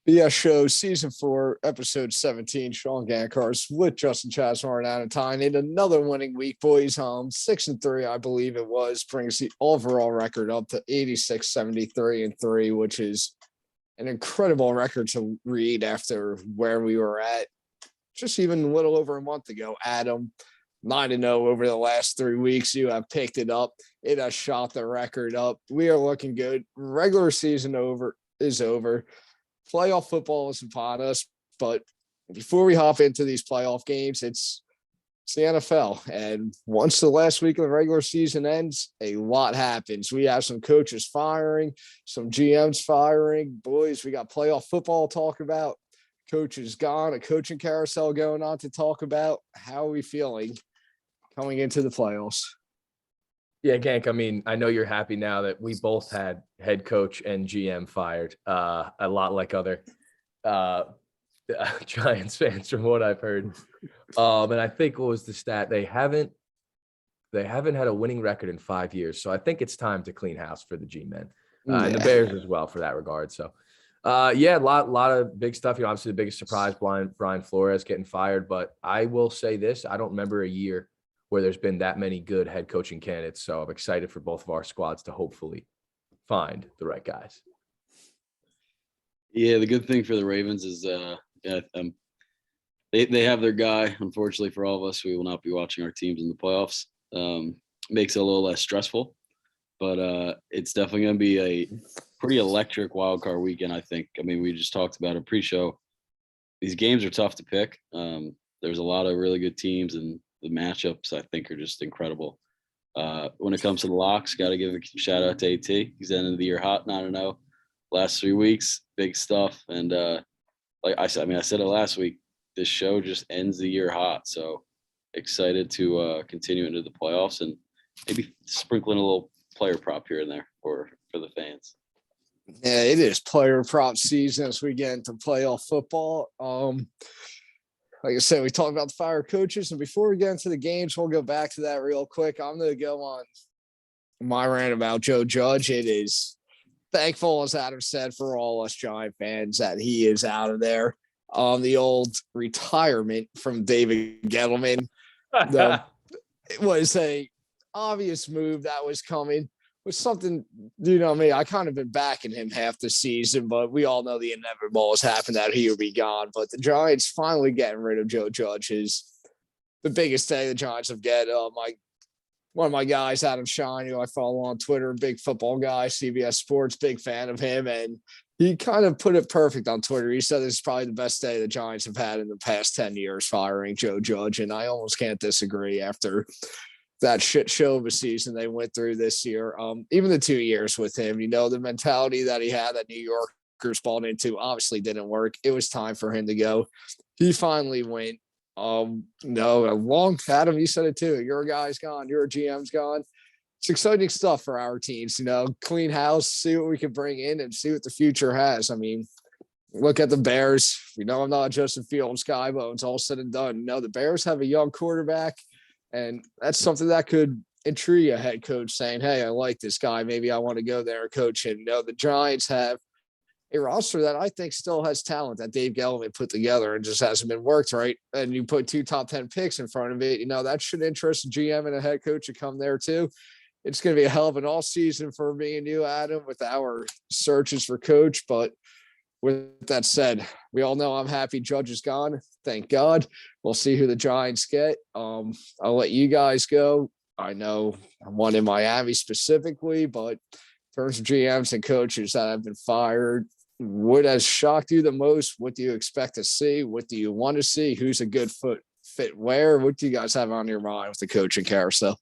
BS Show, Season 4, Episode 17. Sean Gankars with Justin Chasmore out of time. In another winning week, boys. 6-3, I believe it was, brings the overall record up to 86, 73, and 3, which is an incredible record to read after where we were at just even a little over a month ago. Adam, 9-0 over the last 3 weeks. You have picked it up. It has shot the record up. We are looking good. Regular season is over. Playoff football is upon us, but before we hop into these playoff games, it's the NFL. And once the last week of the regular season ends, a lot happens. We have some coaches firing, some GMs firing. Boys, we got playoff football to talk about. Coaches gone, a coaching carousel going on to talk about. How are we feeling coming into the playoffs? Yeah, Gank, I mean, I know you're happy now that we both had head coach and GM fired, a lot like other Giants fans from what I've heard. And I think what was the stat? They haven't had a winning record in 5 years. So I think it's time to clean house for the G-men and the Bears as well for that regard. So, a lot of big stuff. Obviously the biggest surprise, Brian Flores getting fired. But I will say this, I don't remember a year where there's been that many good head coaching candidates. So I'm excited for both of our squads to hopefully find the right guys. Yeah, the good thing for the Ravens is they have their guy. Unfortunately for all of us, we will not be watching our teams in the playoffs. Makes it a little less stressful, but it's definitely going to be a pretty electric wild card weekend, I think. I mean, we just talked about a pre-show. These games are tough to pick. There's a lot of really good teams, and the matchups, I think, are just incredible. When it comes to the locks, got to give a shout out to AT. He's ended the year hot, 9-0. Last 3 weeks, big stuff. And like I said it last week, this show just ends the year hot. So excited to continue into the playoffs and maybe sprinkling a little player prop here and there for the fans. Yeah, it is player prop season as we get into playoff football. Like I said, we talked about the fire coaches, and before we get into the games, we'll go back to that real quick. I'm going to go on my rant about Joe Judge. It is thankful, as Adam said, for all us Giant fans that he is out of there. The old retirement from David Gettleman. It was a obvious move that was coming. Was something, me, I kind of been backing him half the season, but we all know the inevitable has happened that he will be gone. But the Giants finally getting rid of Joe Judge is the biggest thing the Giants have get. One of my guys, Adam Shine, who I follow on Twitter, big football guy, CBS Sports, big fan of him. And he kind of put it perfect on Twitter. He said this is probably the best day the Giants have had in the past 10 years firing Joe Judge. And I almost can't disagree after that shit show of a season they went through this year. Even the 2 years with him, the mentality that he had that New Yorkers bought into obviously didn't work. It was time for him to go. He finally went. Adam, you said it too. Your guy's gone. Your GM's gone. It's exciting stuff for our teams, clean house, see what we can bring in and see what the future has. I mean, look at the Bears. I'm not a Justin Fields guy, but it's all said and done. The Bears have a young quarterback. And that's something that could intrigue a head coach saying, hey, I like this guy. Maybe I want to go there and coach him. The Giants have a roster that I think still has talent that Dave Gettleman put together and just hasn't been worked right. And you put 2 top 10 picks in front of it, that should interest a GM and a head coach to come there too. It's going to be a hell of an all season for me and you, Adam, with our searches for coach. But with that said, we all know I'm happy Judge is gone. Thank God. We'll see who the Giants get. I'll let you guys go. I know I'm one in Miami specifically, but in terms of GMs and coaches that have been fired, what has shocked you the most? What do you expect to see? What do you want to see? Who's a good fit where? What do you guys have on your mind with the coaching carousel?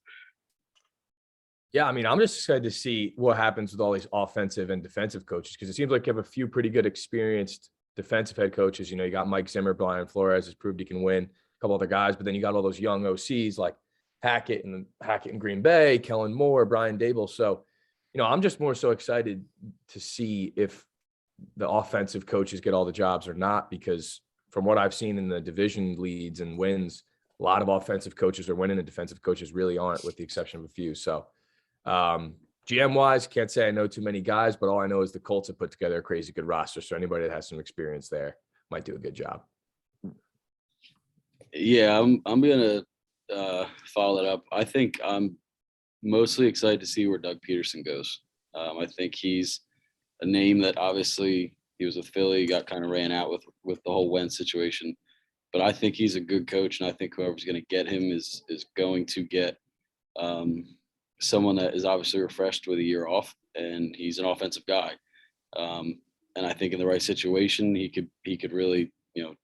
Yeah, I mean, I'm just excited to see what happens with all these offensive and defensive coaches because it seems like you have a few pretty good experienced defensive head coaches. You got Mike Zimmer, Brian Flores has proved he can win, a couple other guys, but then you got all those young OCs like Hackett in Green Bay, Kellen Moore, Brian Dable. So, I'm just more so excited to see if the offensive coaches get all the jobs or not, because from what I've seen in the division leads and wins, a lot of offensive coaches are winning and defensive coaches really aren't, with the exception of a few. So, GM wise, can't say I know too many guys, but all I know is the Colts have put together a crazy good roster. So anybody that has some experience there might do a good job. Yeah, I'm gonna follow that up. I think I'm mostly excited to see where Doug Peterson goes. I think he's a name that obviously he was with Philly, got kind of ran out with the whole Wentz situation. But I think he's a good coach, and I think whoever's going to get him is going to get someone that is obviously refreshed with a year off, and he's an offensive guy. And I think in the right situation, he could really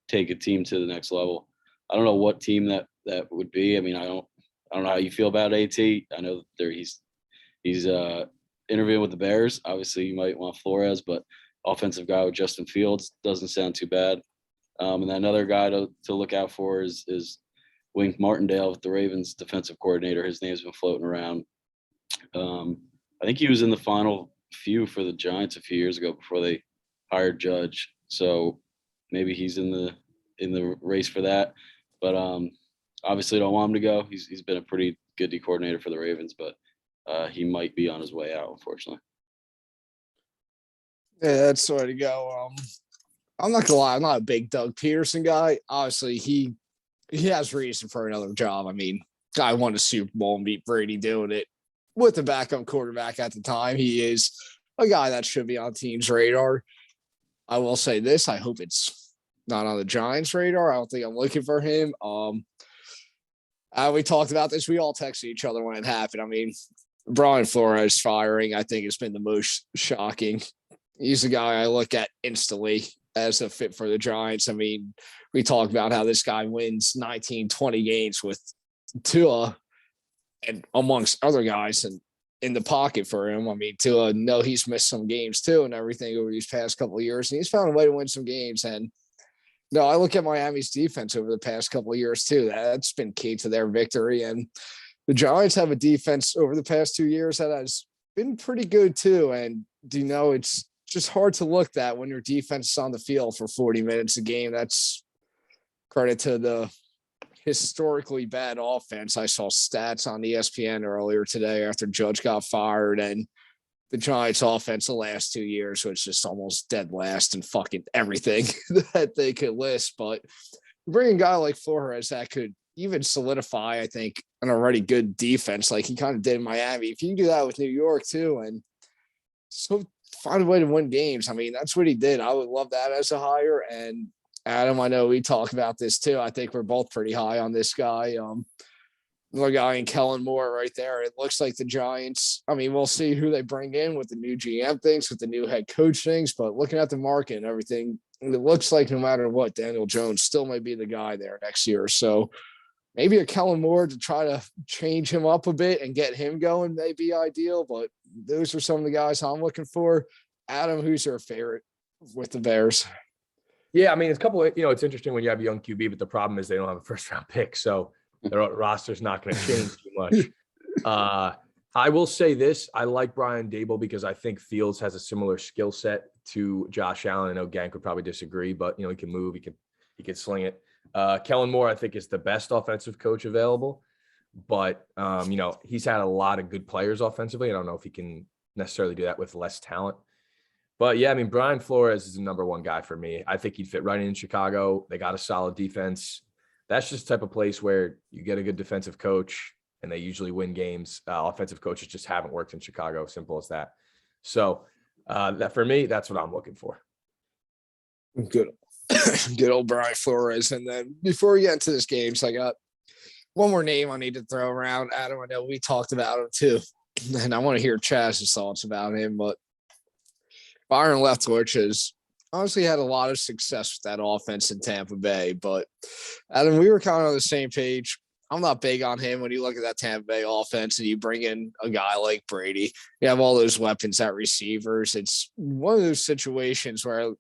take a team to the next level. I don't know what team that would be. I mean, I don't know how you feel about AT. I know he's interviewing with the Bears. Obviously, you might want Flores, but offensive guy with Justin Fields doesn't sound too bad. And then another guy to look out for is Wink Martindale with the Ravens defensive coordinator. His name's been floating around. I think he was in the final few for the Giants a few years ago before they hired Judge. So maybe he's in the race for that. But obviously don't want him to go. He's been a pretty good D coordinator for the Ravens, but he might be on his way out, unfortunately. Yeah, that's the way to go. I'm not gonna lie, I'm not a big Doug Peterson guy. Obviously, he has reason for another job. I mean, guy won a Super Bowl and beat Brady doing it with the backup quarterback at the time. He is a guy that should be on team's radar. I will say this: I hope it's not on the Giants' radar. I don't think I'm looking for him. We talked about this. We all texted each other when it happened. I mean, Brian Flores firing, I think, has been the most shocking. He's a guy I look at instantly as a fit for the Giants. I mean, we talked about how this guy wins 19, 20 games with Tua and amongst other guys and in the pocket for him. I mean, Tua, no, he's missed some games too and everything over these past couple of years, and he's found a way to win some games. And no, I look at Miami's defense over the past couple of years too. That's been key to their victory. And the Giants have a defense over the past 2 years that has been pretty good too. And it's just hard to look at when your defense is on the field for 40 minutes a game. That's credit to the historically bad offense. I saw stats on ESPN earlier today after Judge got fired, and the Giants offense the last 2 years was just almost dead last in fucking everything that they could list. But bringing a guy like Flores that could even solidify, I think, an already good defense like he kind of did in Miami. If you can do that with New York too, and so find a way to win games. I mean, that's what he did. I would love that as a hire. And Adam, I know we talk about this too. I think we're both pretty high on this guy. The guy in Kellen Moore right there. It looks like the Giants. I mean, we'll see who they bring in with the new GM things, with the new head coach things. But looking at the market and everything, it looks like no matter what, Daniel Jones still may be the guy there next year. So maybe a Kellen Moore to try to change him up a bit and get him going may be ideal. But those are some of the guys I'm looking for. Adam, who's your favorite with the Bears? Yeah, I mean, it's a couple of, it's interesting when you have a young QB, but the problem is they don't have a first round pick. So their roster's not going to change too much. I will say this. I like Brian Dable because I think Fields has a similar skill set to Josh Allen. I know Gank would probably disagree, but, he can move. He can sling it. Kellen Moore, I think, is the best offensive coach available. But, he's had a lot of good players offensively. I don't know if he can necessarily do that with less talent. But, yeah, I mean, Brian Flores is the number one guy for me. I think he'd fit right in Chicago. They got a solid defense. That's just the type of place where you get a good defensive coach and they usually win games. Offensive coaches just haven't worked in Chicago. Simple as that. So that for me, that's what I'm looking for. Good. Good old Brian Flores. And then before we get into this game, so I got one more name I need to throw around. Adam, I know we talked about him too. And I want to hear Chaz's thoughts about him, but Byron Leftwich has honestly had a lot of success with that offense in Tampa Bay. But Adam, we were kind of on the same page. I'm not big on him when you look at that Tampa Bay offense and you bring in a guy like Brady. You have all those weapons at receivers. It's one of those situations where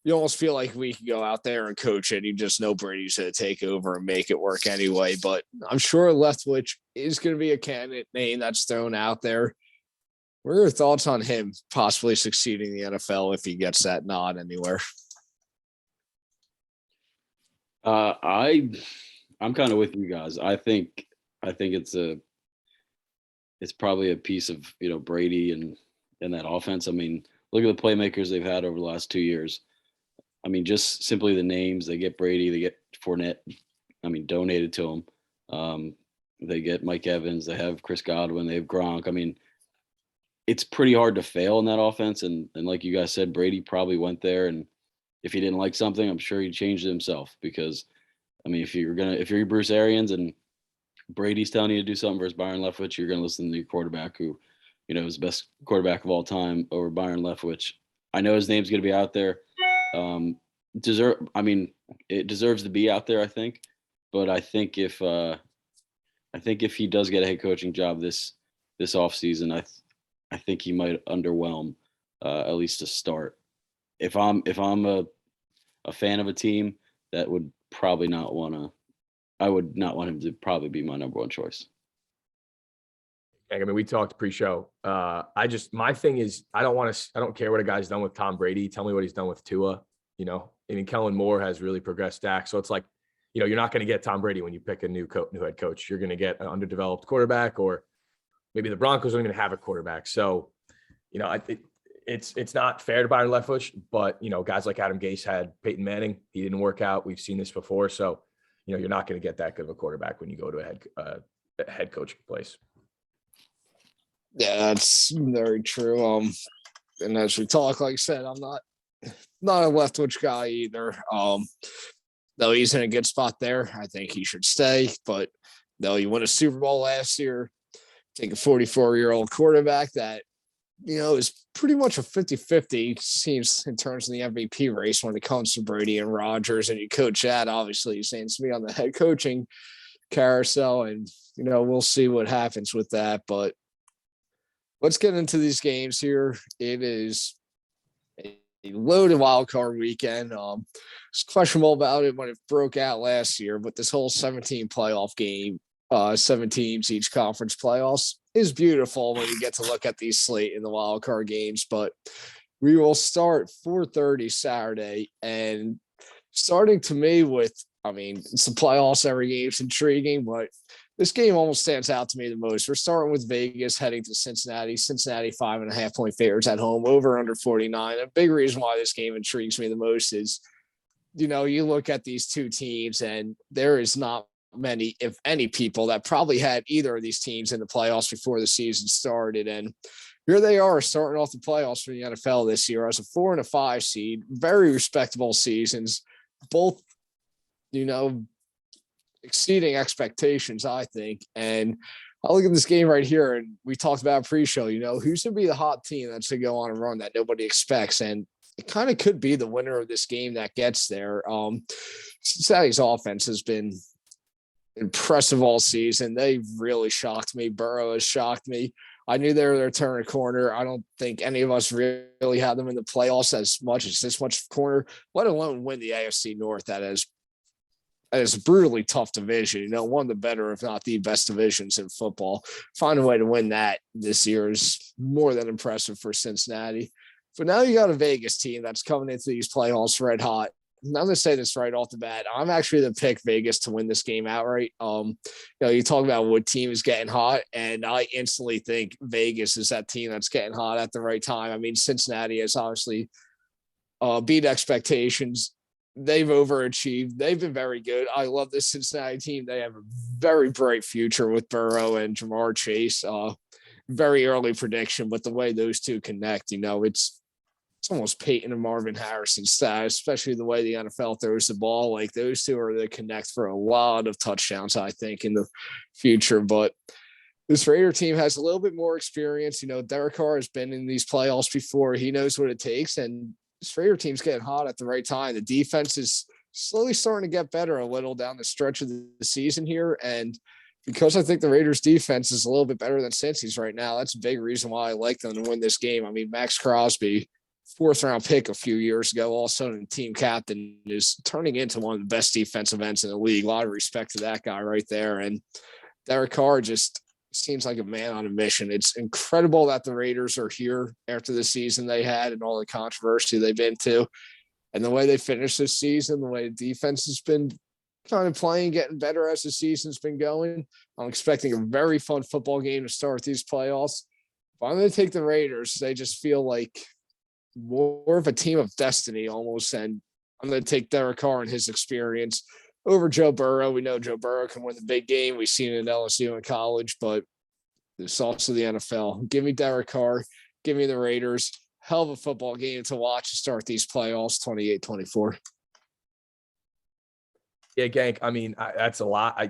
you almost feel like we can go out there and coach it. You just know Brady's going to take over and make it work anyway. But I'm sure Leftwich is going to be a candidate name that's thrown out there. What are your thoughts on him possibly succeeding in the NFL if he gets that nod anywhere? I'm kind of with you guys. I think it's it's probably a piece of, Brady and that offense. I mean, look at the playmakers they've had over the last 2 years. I mean, just simply the names. They get Brady, they get Fournette, donated to them. They get Mike Evans, they have Chris Godwin, they have Gronk. I mean, it's pretty hard to fail in that offense. And like you guys said, Brady probably went there, and if he didn't like something, I'm sure he changed it himself. Because, I mean, if you're Bruce Arians and Brady's telling you to do something versus Byron Leftwich, you're going to listen to your quarterback who, is the best quarterback of all time over Byron Leftwich. I know his name's going to be out there. It deserves to be out there, I think. But I think if he does get a head coaching job this offseason, I think he might underwhelm, at least to start. If I'm a fan of a team, that would probably not want to. I would not want him to probably be my number one choice. I mean, we talked pre-show. My thing is, I don't care what a guy's done with Tom Brady. Tell me what he's done with Tua. I mean, Kellen Moore has really progressed Dak. So it's like, you're not going to get Tom Brady when you pick a new head coach. You're going to get an underdeveloped quarterback, or maybe the Broncos aren't going to have a quarterback. So, it's not fair to Byron Leftwich, but guys like Adam Gase had Peyton Manning. He didn't work out. We've seen this before. So, you're not going to get that good of a quarterback when you go to a head coaching place. Yeah, that's very true. And as we talk, like I said, I'm not a Leftwich guy either. Though he's in a good spot there, I think he should stay. But though he won a Super Bowl last year, take a 44-year-old quarterback that, is pretty much a 50-50 seems in terms of the MVP race when it comes to Brady and Rodgers, and you coach that, obviously he seems to be on the head coaching carousel, and we'll see what happens with that. But let's get into these games here. It is a loaded wild card weekend. It's questionable about it when it broke out last year, but this whole 17 playoff game, 7 teams each conference playoffs, is beautiful when you get to look at these slate in the wild card games. But we will start 4:30 Saturday, and starting to me with, it's the playoffs, every game's intriguing, but this game almost stands out to me the most. We're starting with Vegas heading to Cincinnati. Cincinnati 5.5 point favorites at home, over under 49. A big reason why this game intrigues me the most is, you look at these two teams and there is not many, if any, people that probably had either of these teams in the playoffs before the season started. And here they are starting off the playoffs for the NFL this year as a 4 and a 5 seed, very respectable seasons, both, exceeding expectations, I think. And I look at this game right here, and we talked about pre-show, who's going to be the hot team that's going to go on a run that nobody expects. And it kind of could be the winner of this game that gets there. Cincinnati's offense has been impressive all season. They've really shocked me. Burrow has shocked me. I knew they were their turn a corner. I don't think any of us really had them in the playoffs as much as this much corner, let alone win the AFC North. That is a brutally tough division. One of the better, if not the best divisions in football. Find a way to win that this year is more than impressive for Cincinnati. But now you got a Vegas team that's coming into these playoffs red hot. I'm going to say this right off the bat. I'm actually the pick Vegas to win this game outright. You talk about what team is getting hot, and I instantly think Vegas is that team that's getting hot at the right time. Cincinnati has obviously beat expectations. They've overachieved. They've been very good. I love this Cincinnati team. They have a very bright future with Burrow and Jamar Chase. Very early prediction, but the way those two connect, it's almost Peyton and Marvin Harrison style, especially the way the NFL throws the ball. Like, those two are the connect for a lot of touchdowns, I think, in the future. But this Raider team has a little bit more experience. Derek Carr has been in these playoffs before. He knows what it takes, and this Raider team's getting hot at the right time. The defense is slowly starting to get better a little down the stretch of the season here. And because I think the Raiders defense is a little bit better than Cincy's right now, that's a big reason why I like them to win this game. Max Crosby, 4th round pick a few years ago, all of a sudden team captain, is turning into one of the best defensive ends in the league. A lot of respect to that guy right there. And Derek Carr just seems like a man on a mission. It's incredible that the Raiders are here after the season they had and all the controversy they've been to. And the way they finished this season, the way the defense has been kind of playing, getting better as the season's been going. I'm expecting a very fun football game to start these playoffs. But I'm going to take the Raiders. They just feel like more of a team of destiny almost. And I'm going to take Derek Carr and his experience over Joe Burrow. We know Joe Burrow can win the big game. We've seen it in LSU in college, but it's also the NFL. Give me Derek Carr. Give me the Raiders. Hell of a football game to watch to start these playoffs, 28-24. Yeah, Gank. I mean, that's a lot.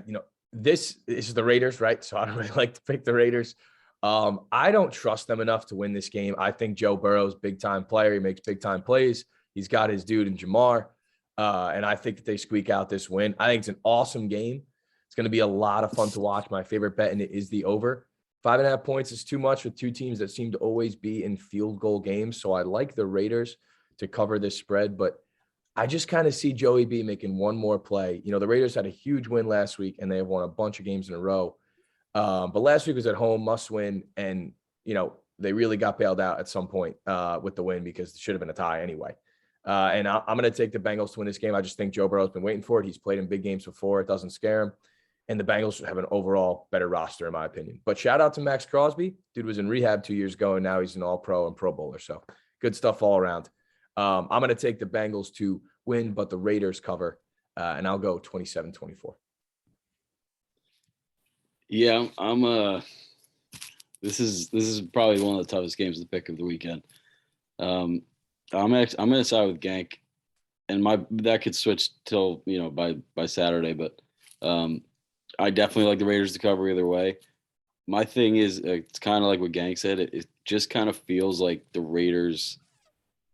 This is the Raiders, right? So I don't really like to pick the Raiders. I don't trust them enough to win this game. I think Joe Burrow's big time player. He makes big time plays. He's got his dude in Jamar. And I think that they squeak out this win. I think it's an awesome game. It's going to be a lot of fun to watch. My favorite bet in it is the over. 5.5 points is too much with two teams that seem to always be in field goal games. So I like the Raiders to cover this spread, but I just kind of see Joey B making one more play. The Raiders had a huge win last week and they have won a bunch of games in a row. But last week was at home, must win. And, they really got bailed out at some point with the win because it should have been a tie anyway. And I'm going to take the Bengals to win this game. I just think Joe Burrow's been waiting for it. He's played in big games before. It doesn't scare him. And the Bengals have an overall better roster, in my opinion. But shout out to Max Crosby. Dude was in rehab 2 years ago, and now he's an all-pro and Pro Bowler. So good stuff all around. I'm going to take the Bengals to win, but the Raiders cover, and I'll go 27-24. Yeah, this is probably one of the toughest games to pick of the weekend. I'm going to side with Gank, and that could switch till by Saturday, but I definitely like the Raiders to cover either way. My thing is, it's kind of like what Gank said. It just kind of feels like the Raiders.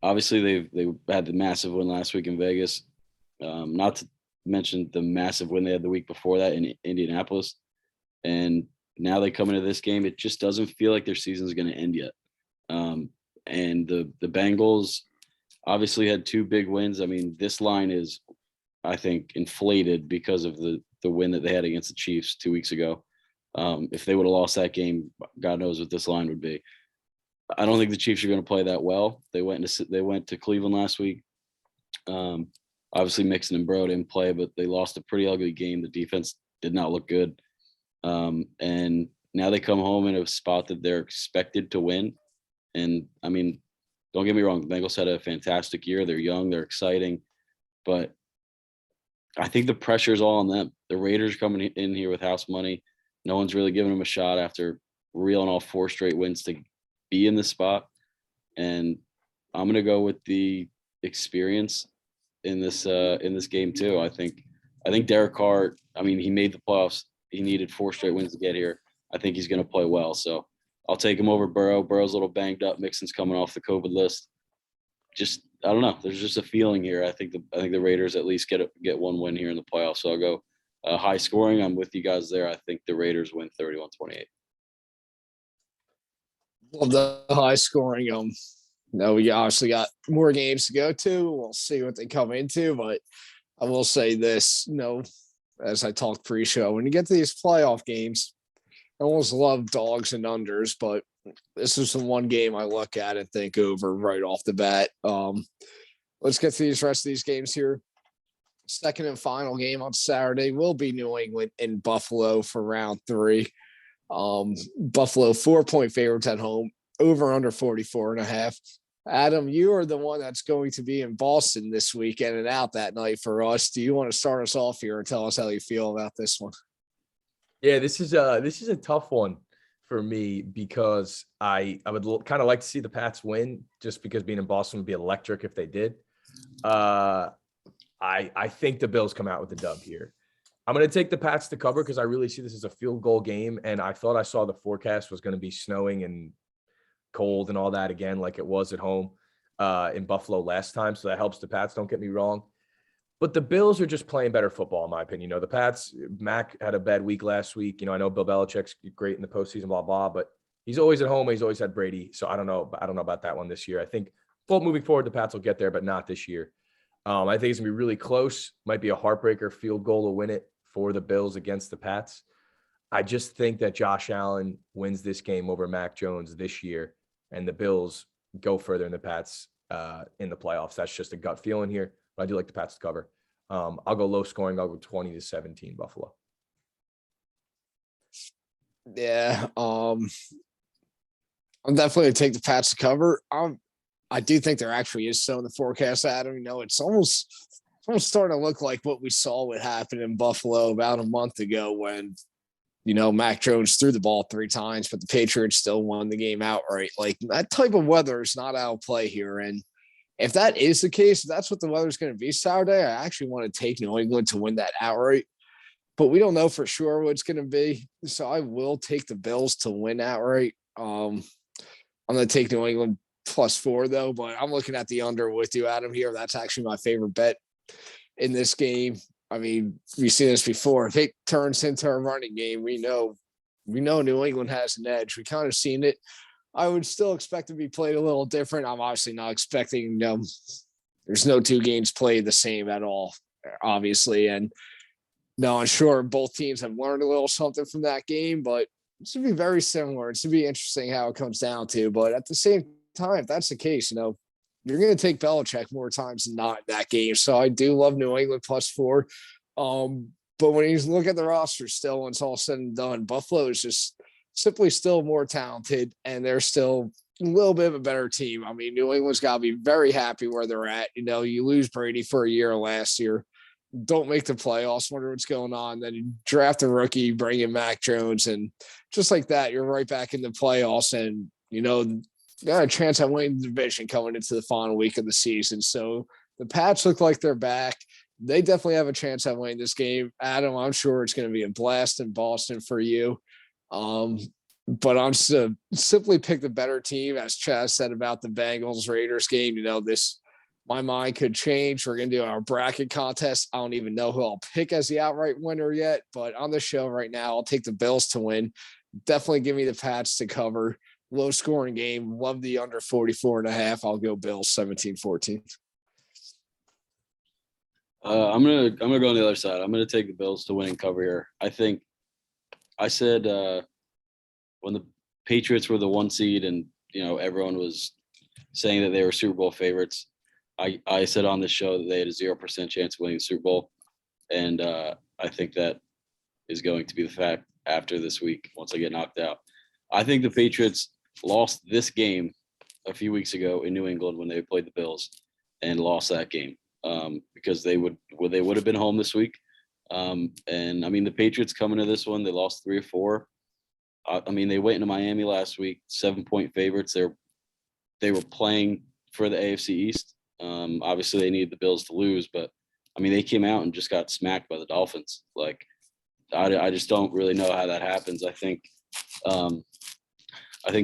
Obviously, they had the massive win last week in Vegas. Not to mention the massive win they had the week before that in Indianapolis, and now they come into this game. It just doesn't feel like their season is going to end yet. And the Bengals obviously had two big wins. I mean, this line is, I think, inflated because of the win that they had against the Chiefs 2 weeks ago. If they would have lost that game, God knows what this line would be. I don't think the Chiefs are going to play that well. They went to Cleveland last week. Obviously, Mixon and Burrow didn't play, but they lost a pretty ugly game. The defense did not look good. And now they come home in a spot that they're expected to win. And, I mean, don't get me wrong. The Bengals had a fantastic year. They're young. They're exciting. But I think the pressure is all on them. The Raiders coming in here with house money. No one's really giving them a shot after reeling off 4 straight wins to be in this spot. And I'm going to go with the experience in this game too. I think Derek Carr, I mean, he made the playoffs. He needed 4 straight wins to get here. I think he's going to play well. So I'll take him over Burrow. Burrow's a little banged up. Mixon's coming off the COVID list. I don't know. There's just a feeling here. I think the Raiders at least get one win here in the playoffs. So I'll go high scoring. I'm with you guys there. I think the Raiders win 31-28. Love the high scoring. No, we obviously got more games to go to. We'll see what they come into, but I will say this, as I talked pre-show, when you get to these playoff games, I almost love dogs and unders, but this is the one game I look at and think over right off the bat. Let's get to these rest of these games here. Second and final game on Saturday will be New England in Buffalo for round 3. Buffalo 4-point favorites at home, over under 44.5. Adam, you are the one that's going to be in Boston this weekend and out that night for us. Do you want to start us off here and tell us how you feel about this one? Yeah, this is a tough one for me because I would kind of like to see the Pats win just because being in Boston would be electric if they did. I think the Bills come out with the dub here. I'm going to take the Pats to cover because I really see this as a field goal game. And I thought I saw the forecast was going to be snowing and cold and all that again, like it was at home in Buffalo last time. So that helps the Pats. Don't get me wrong. But the Bills are just playing better football, in my opinion. The Pats, Mac had a bad week last week. I know Bill Belichick's great in the postseason, blah, blah, but he's always at home. He's always had Brady. So I don't know about that one this year. I think moving forward, the Pats will get there, but not this year. I think it's going to be really close. Might be a heartbreaker field goal to win it for the Bills against the Pats. I just think that Josh Allen wins this game over Mac Jones this year, and the Bills go further than the Pats in the playoffs. That's just a gut feeling here, but I do like the Pats to cover. I'll go low scoring. I'll go 20-17 Buffalo. Yeah. I'm definitely gonna take the Pats to cover. I do think there actually is so in the forecast, Adam. It's almost starting to look like what we saw would happen in Buffalo about a month ago when, Mac Jones threw the ball 3 times, but the Patriots still won the game outright. Like that type of weather is not out of play here. And if that is the case, if that's what the weather's going to be Saturday, I actually want to take New England to win that outright. But we don't know for sure what it's going to be. So I will take the Bills to win outright. I'm going to take New England +4 though, but I'm looking at the under with you, Adam, here. That's actually my favorite bet in this game. I mean, we've seen this before. If it turns into a running game, we know New England has an edge. We kind of seen it. I would still expect to be played a little different. I'm obviously not expecting there's no 2 games played the same at all, obviously. And no, I'm sure both teams have learned a little something from that game, but it should be very similar. It should be interesting how it comes down to. But at the same time, if that's the case, you're going to take Belichick more times than not in that game. So I do love New England +4. But when you look at the roster still, when it's all said and done, Buffalo is just simply still more talented, and they're still a little bit of a better team. I mean, New England's got to be very happy where they're at. You lose Brady for a year last year, don't make the playoffs, wonder what's going on. Then you draft a rookie, bring in Mac Jones, and just like that, you're right back in the playoffs. And, got a chance at winning the division coming into the final week of the season. So the Pats look like they're back. They definitely have a chance at winning this game. Adam, I'm sure it's going to be a blast in Boston for you. But I'm simply pick the better team, as Chaz said about the Bengals Raiders game. My mind could change. We're going to do our bracket contest. I don't even know who I'll pick as the outright winner yet, but on the show right now, I'll take the Bills to win. Definitely give me the Pats to cover. Low scoring game. Love the under 44.5. I'll go Bills 17-14. I'm gonna go on the other side. I'm gonna take the Bills to win and cover here. I think I said when the Patriots were the 1 seed and everyone was saying that they were Super Bowl favorites, I said on the show that they had a 0% chance of winning the Super Bowl, and I think that is going to be the fact after this week once I get knocked out. I think the Patriots lost this game a few weeks ago in New England when they played the Bills and lost that game because they would have been home this week. And I mean, the Patriots coming to this one, they lost 3 or 4. I mean, they went into Miami last week, 7-point favorites. They were playing for the AFC East. Obviously they needed the Bills to lose, but I mean, they came out and just got smacked by the Dolphins. Like, I just don't really know how that happens. I think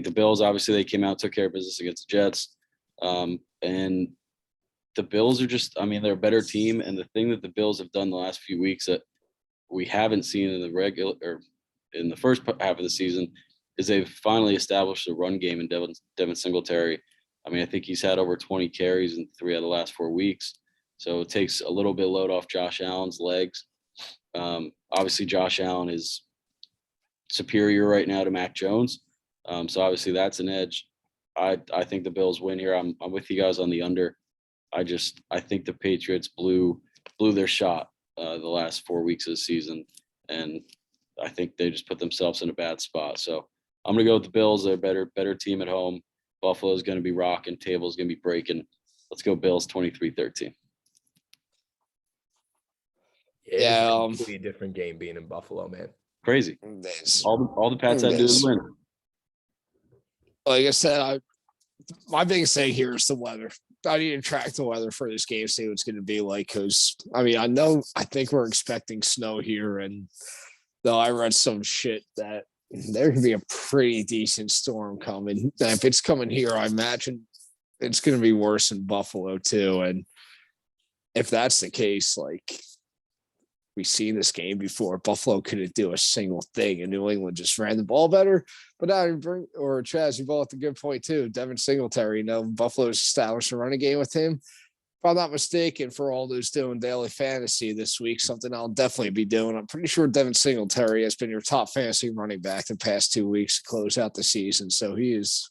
the Bills, obviously they came out, took care of business against the Jets. And the Bills are just, I mean, they're a better team. And the thing that the Bills have done the last few weeks that we haven't seen in the regular or in the first half of the season is they've finally established a run game in Devin Singletary. I mean, I think he's had over 20 carries in 3 out of the last 4 weeks. So it takes a little bit of load off Josh Allen's legs. Obviously, Josh Allen is superior right now to Mac Jones. So obviously that's an edge. I think the Bills win here. I'm with you guys on the under. I think the Patriots blew their shot the last 4 weeks of the season, and I think they just put themselves in a bad spot. So I'm gonna go with the Bills. They're a better team at home. Buffalo's gonna be rocking. Table's gonna be breaking. Let's go Bills 23-13. Yeah, it's a completely different game being in Buffalo, man. Crazy. All the Pats had to do is win. Like I said, my biggest thing here is the weather. I need to track the weather for this game, see what it's going to be like. Because I mean, I think we're expecting snow here, and though I read some shit that there could be a pretty decent storm coming. And if it's coming here, I imagine it's going to be worse in Buffalo too. And if that's the case, like, we've seen this game before. Buffalo couldn't do a single thing, and New England just ran the ball better. But now Chaz, you brought up a good point too. Devin Singletary, Buffalo's established a running game with him. If I'm not mistaken, for all those doing daily fantasy this week, something I'll definitely be doing. I'm pretty sure Devin Singletary has been your top fantasy running back the past 2 weeks to close out the season. So he is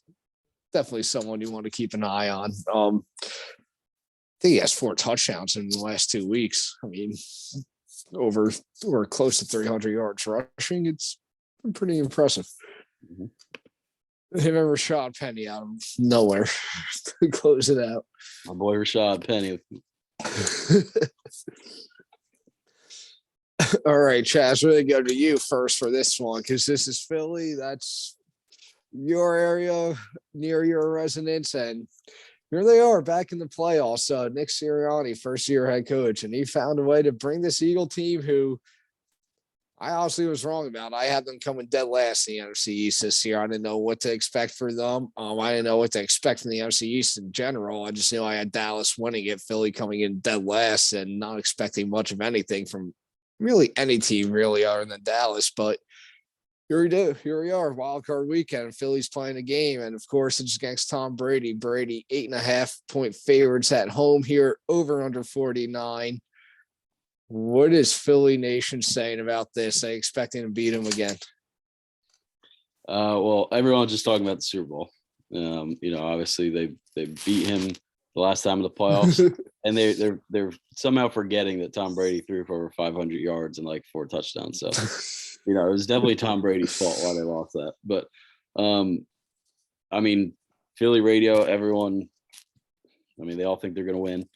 definitely someone you want to keep an eye on. think he has 4 touchdowns in the last 2 weeks. I mean, over or close to 300 yards rushing. It's pretty impressive. Mhm. Him and Rashad Penny out of nowhere to close it out. My boy Rashad Penny. All right, Chaz, we're going to go to you first for this one because this is Philly. That's your area near your residence. And here they are back in the playoffs. Nick Sirianni, first year head coach, and he found a way to bring this Eagle team who I honestly was wrong about. I had them coming dead last in the NFC East this year. I didn't know what to expect for them. I didn't know what to expect from the NFC East in general. I just knew I had Dallas winning it, Philly coming in dead last, and not expecting much of anything from really any team really other than Dallas. But here we do. Here we are. Wild card weekend. Philly's playing a game. And of course, it's against Tom Brady. Brady, 8.5-point favorites at home here, over under 49. What is Philly Nation saying about this? Are they expecting to beat him again? Well, everyone's just talking about the Super Bowl. Obviously they beat him the last time in the playoffs, and they're somehow forgetting that Tom Brady threw for over 500 yards and like 4 touchdowns. So, it was definitely Tom Brady's fault why they lost that. But, Philly radio, everyone, they all think they're going to win.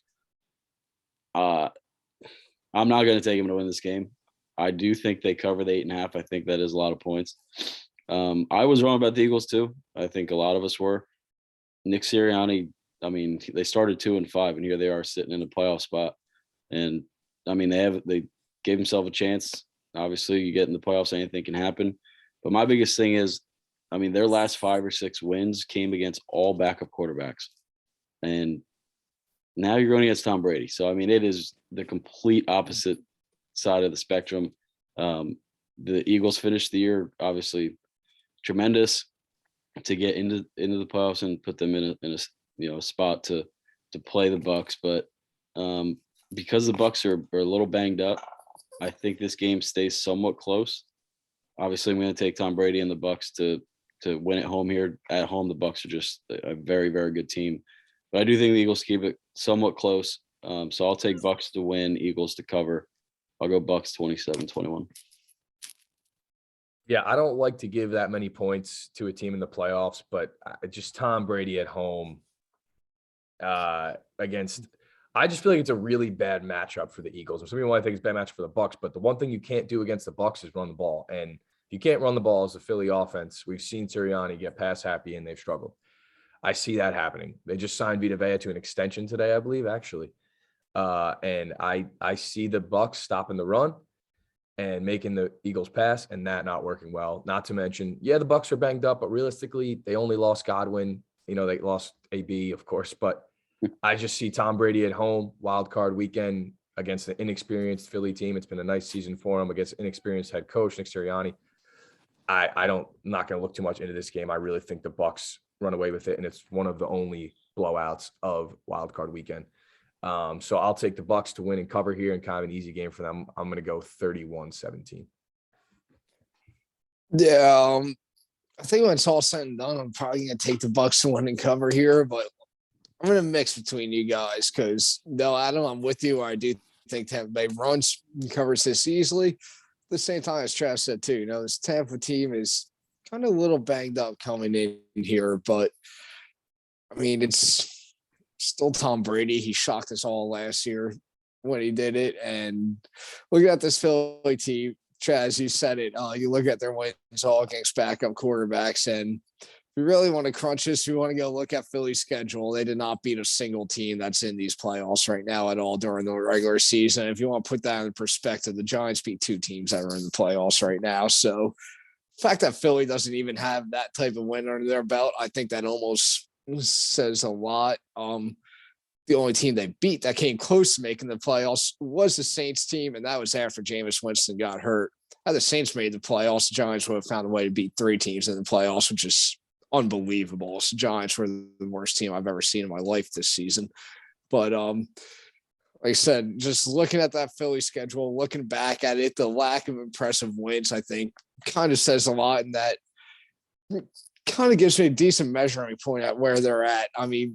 I'm not going to take them to win this game. I do think they cover the 8.5. I think that is a lot of points. I was wrong about the Eagles too. I think a lot of us were. Nick Sirianni, they started 2-5, and here they are sitting in a playoff spot. And they gave themselves a chance. Obviously, you get in the playoffs, anything can happen. But my biggest thing is, their last 5 or 6 wins came against all backup quarterbacks. And now you're going against Tom Brady. So, it is the complete opposite side of the spectrum. The Eagles finished the year, obviously, tremendous to get into the playoffs and put them in a spot to play the Bucs. But because the Bucs are a little banged up, I think this game stays somewhat close. Obviously, I'm going to take Tom Brady and the Bucs to win at home here. At home, the Bucs are just a very, very good team. But I do think the Eagles keep it somewhat close. So I'll take Bucs to win, Eagles to cover. I'll go Bucs 27-21. Yeah, I don't like to give that many points to a team in the playoffs, but just Tom Brady at home against – I just feel like it's a really bad matchup for the Eagles. Some people might think it's a bad match for the Bucs, but the one thing you can't do against the Bucs is run the ball. And if you can't run the ball as a Philly offense, we've seen Sirianni get pass happy, and they've struggled. I see that happening. They just signed Vita Vea to an extension today, I believe, actually. And I see the Bucs stopping the run and making the Eagles pass, and that not working well. Not to mention, the Bucs are banged up, but realistically, they only lost Godwin. They lost AB, of course, but I just see Tom Brady at home, wild card weekend against an inexperienced Philly team. It's been a nice season for him against inexperienced head coach Nick Sirianni. I'm not going to look too much into this game. I really think the Bucs run away with it, and it's one of the only blowouts of wild card weekend. So I'll take the Bucs to win and cover here, and kind of an easy game for them. I'm going to go 31-17. Yeah, I think when it's all said and done, I'm probably going to take the Bucs to win and cover here, but I'm going to mix between you guys because, no, Adam, I'm with you. I do think Tampa Bay runs and covers this easily. At the same time, as Trav said, too, this Tampa team is kind of a little banged up coming in here, but, it's still Tom Brady. He shocked us all last year when he did it. And looking at this Philly team, Chaz, you said it. You look at their wins all against backup quarterbacks, and we really want to crunch this. We want to go look at Philly's schedule. They did not beat a single team that's in these playoffs right now at all during the regular season. If you want to put that in perspective, the Giants beat 2 teams that are in the playoffs right now. So the fact that Philly doesn't even have that type of win under their belt, I think that almost says a lot. The only team they beat that came close to making the playoffs was the Saints team, and that was after Jameis Winston got hurt. Had the Saints made the playoffs, the Giants would have found a way to beat 3 teams in the playoffs, which is unbelievable. So Giants were the worst team I've ever seen in my life this season. But like I said, just looking at that Philly schedule, looking back at it, the lack of impressive wins, I think, kind of says a lot, and that kind of gives me a decent measuring point at where they're at.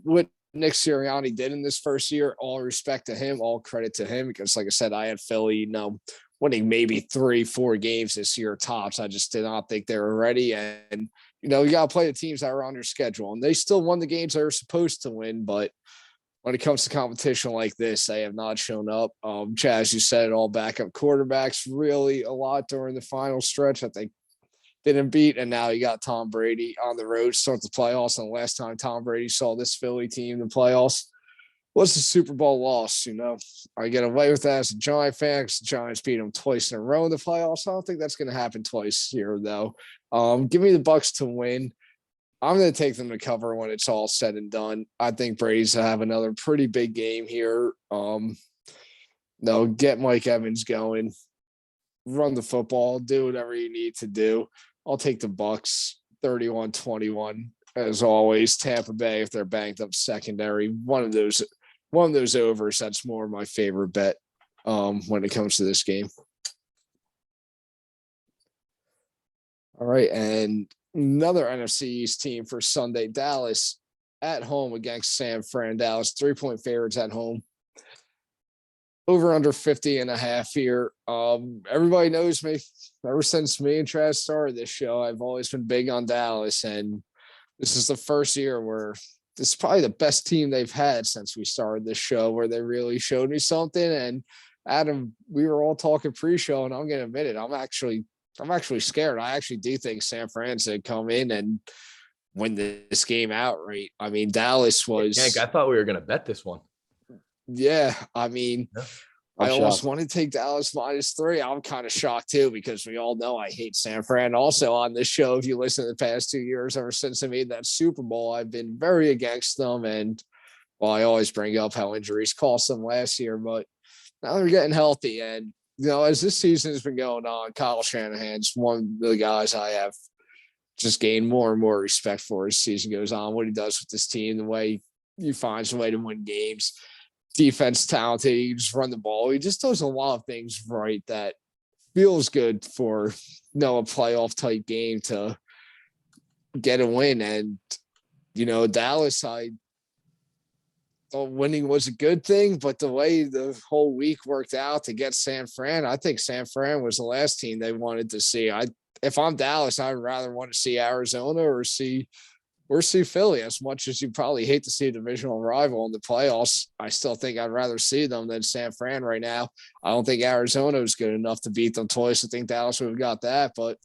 What Nick Sirianni did in this first year, all respect to him, all credit to him, because like I said, I had Philly, winning maybe 3-4 games this year tops. I just did not think they were ready. And, you got to play the teams that are on their schedule. And they still won the games they were supposed to win. But when it comes to competition like this, they have not shown up. Chaz, you said it, all backup quarterbacks really a lot during the final stretch. I think didn't beat, and now you got Tom Brady on the road to start the playoffs. And the last time Tom Brady saw this Philly team in the playoffs was the Super Bowl loss. I get away with that as a Giant fan because the Giants beat them twice in a row in the playoffs. I don't think that's going to happen twice here, though. Give me the Bucks to win. I'm going to take them to cover when it's all said and done. I think Brady's have another pretty big game here. Get Mike Evans going, run the football, do whatever you need to do. I'll take the Bucks 31-21. As always, Tampa Bay, if they're banged up secondary, one of those overs, that's more my favorite bet when it comes to this game. All right, and another NFC East team for Sunday, Dallas at home against San Fran. Dallas 3-point favorites at home. Over under 50.5 here. Everybody knows me. Ever since me and Travis started this show, I've always been big on Dallas, and this is the first year where this is probably the best team they've had since we started this show, where they really showed me something. And Adam, we were all talking pre-show, and I'm going to admit it, I'm actually scared. I actually do think San Fran's going to come in and win this game outright. I mean, Dallas was. Yank, I thought we were going to bet this one. Yeah, I mean, Yeah. I almost want to take Dallas -3. I'm kind of shocked too, because we all know I hate San Fran. Also on this show, if you listen to the past 2 years, ever since they made that Super Bowl, I've been very against them. And I always bring up how injuries cost them last year, but now they're getting healthy. And, as this season has been going on, Kyle Shanahan's one of the guys I have just gained more and more respect for as the season goes on, what he does with this team, the way he finds a way to win games. Defense talented, he just run the ball. He just does a lot of things right that feels good for a playoff type game to get a win. And Dallas, I thought winning was a good thing, but the way the whole week worked out to get San Fran, I think San Fran was the last team they wanted to see. If I'm Dallas, I'd rather want to see Arizona or see Philly. As much as you probably hate to see a divisional rival in the playoffs, I still think I'd rather see them than San Fran right now. I don't think Arizona is good enough to beat them twice. I think Dallas would have got that, but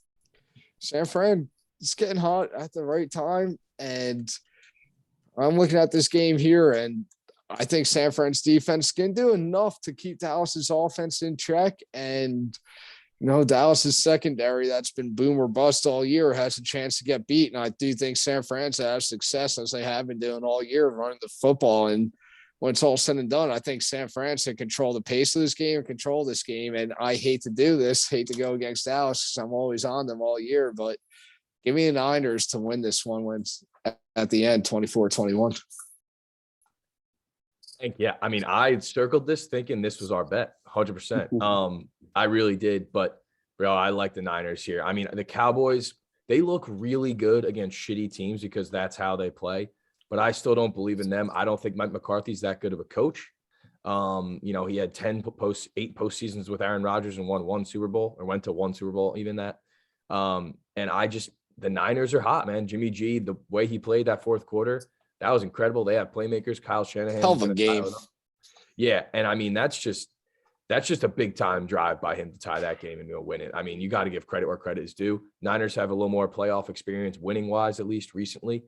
San Fran is getting hot at the right time. And I'm looking at this game here, and I think San Fran's defense can do enough to keep Dallas's offense in check. And Dallas's secondary that's been boom or bust all year has a chance to get beat. And I do think San Fran's have success, as they have been doing all year, running the football. And when it's all said and done, I think San Fran can control the pace of this game, control this game. And I hate to do this, hate to go against Dallas because I'm always on them all year, but give me the Niners to win this one when it's at the end, 24-21. Yeah, I mean, I circled this thinking this was our bet, 100%. I really did, but bro, I like the Niners here. I mean, the Cowboys, they look really good against shitty teams because that's how they play, but I still don't believe in them. I don't think Mike McCarthy's that good of a coach. He had 8 postseasons with Aaron Rodgers and won one Super Bowl, or went to one Super Bowl, even that. And the Niners are hot, man. Jimmy G, the way he played that fourth quarter, that was incredible. They have playmakers, Kyle Shanahan. Hell of a game. Yeah, and I mean, that's just a big time drive by him to tie that game and win it. I mean, you got to give credit where credit is due. Niners have a little more playoff experience, winning wise, at least recently.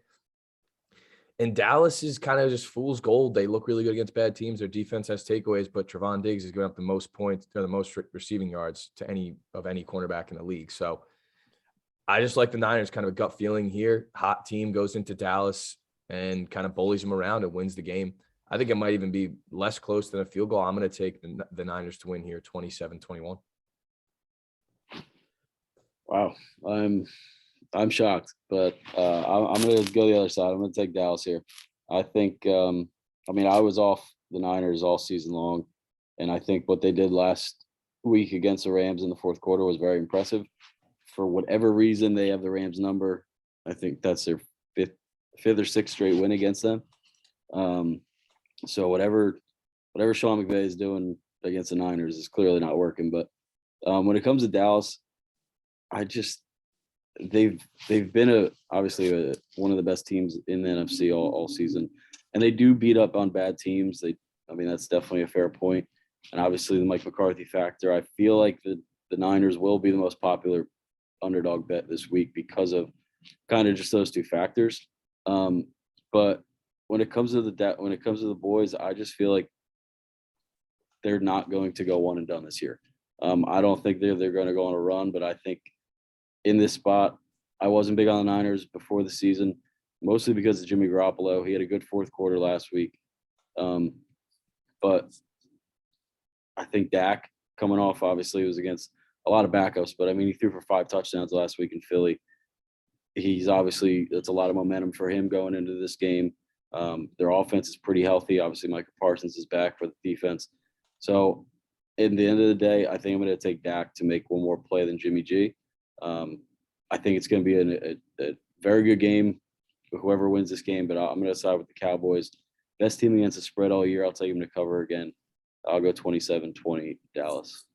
And Dallas is kind of just fool's gold. They look really good against bad teams. Their defense has takeaways, but Trevon Diggs is giving up the most points or the most receiving yards to any cornerback in the league. So I just like the Niners, kind of a gut feeling here. Hot team goes into Dallas and kind of bullies them around and wins the game. I think it might even be less close than a field goal. I'm going to take the Niners to win here, 27-21. Wow. I'm shocked, but I'm going to go the other side. I'm going to take Dallas here. I think, I was off the Niners all season long, and I think what they did last week against the Rams in the fourth quarter was very impressive. For whatever reason, they have the Rams number. I think that's their fifth or sixth straight win against them. So whatever Sean McVay is doing against the Niners is clearly not working. But when it comes to Dallas, they've been obviously one of the best teams in the NFC all season, and they do beat up on bad teams. That's definitely a fair point. And obviously the Mike McCarthy factor. I feel like the Niners will be the most popular underdog bet this week because of kind of just those two factors. But when it comes to the boys, I just feel like they're not going to go one and done this year. I don't think they're going to go on a run, but I think in this spot, I wasn't big on the Niners before the season, mostly because of Jimmy Garoppolo. He had a good fourth quarter last week. But I think Dak coming off, obviously, was against a lot of backups, but he threw for 5 touchdowns last week in Philly. That's a lot of momentum for him going into this game. Their offense is pretty healthy. Obviously, Micah Parsons is back for the defense. So, in the end of the day, I think I'm going to take Dak to make one more play than Jimmy G. I think it's going to be a very good game, whoever wins this game, but I'm going to side with the Cowboys. Best team against the spread all year. I'll take them to cover again. I'll go 27-20 Dallas.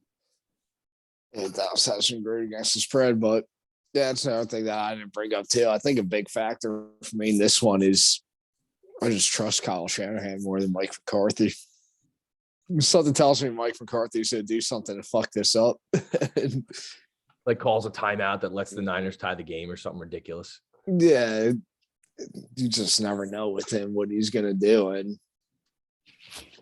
Yeah, Dallas has been great against the spread, but that's another thing that I didn't bring up too. I think a big factor for me in this one is I just trust Kyle Shanahan more than Mike McCarthy. Something tells me Mike McCarthy's going to do something to fuck this up. Like calls a timeout that lets the Niners tie the game or something ridiculous. Yeah, you just never know with him what he's going to do. And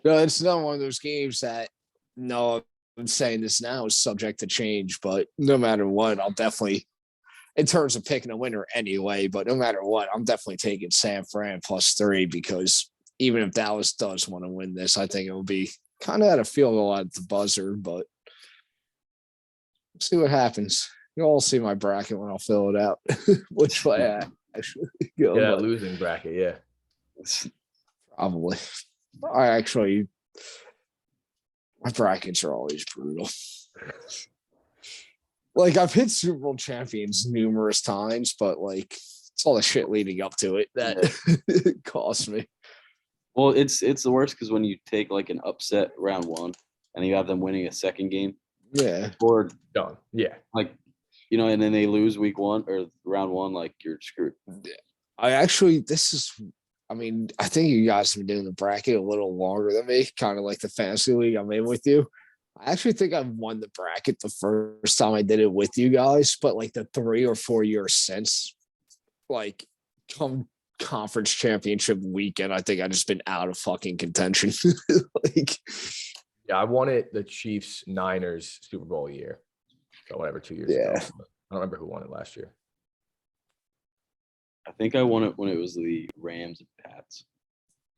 it's not one of those games that, I'm saying this now is subject to change, but no matter what, I'll definitely, in terms of picking a winner anyway, but no matter what, I'm definitely taking San Fran +3 because even if Dallas does want to win this, I think it will be kind of at a field goal at the buzzer, but we'll see what happens. You'll all see my bracket when I'll fill it out, which way I actually go. Yeah, losing bracket, yeah. Probably. My brackets are always brutal. Like, I've hit Super Bowl champions numerous times, but it's all the shit leading up to it that cost me. Well, it's the worst because when you take an upset round one and you have them winning a second game, or done, and then they lose week one or round one, you're screwed. I think you guys have been doing the bracket a little longer than me, kind of like the fantasy league I'm in with you. I actually think I won the bracket the first time I did it with you guys, but the 3 or 4 years since, come conference championship weekend, I think I just been out of fucking contention. Yeah, I won it the Chiefs Niners Super Bowl year. So whatever, 2 years ago. I don't remember who won it last year. I think I won it when it was the Rams and Pats.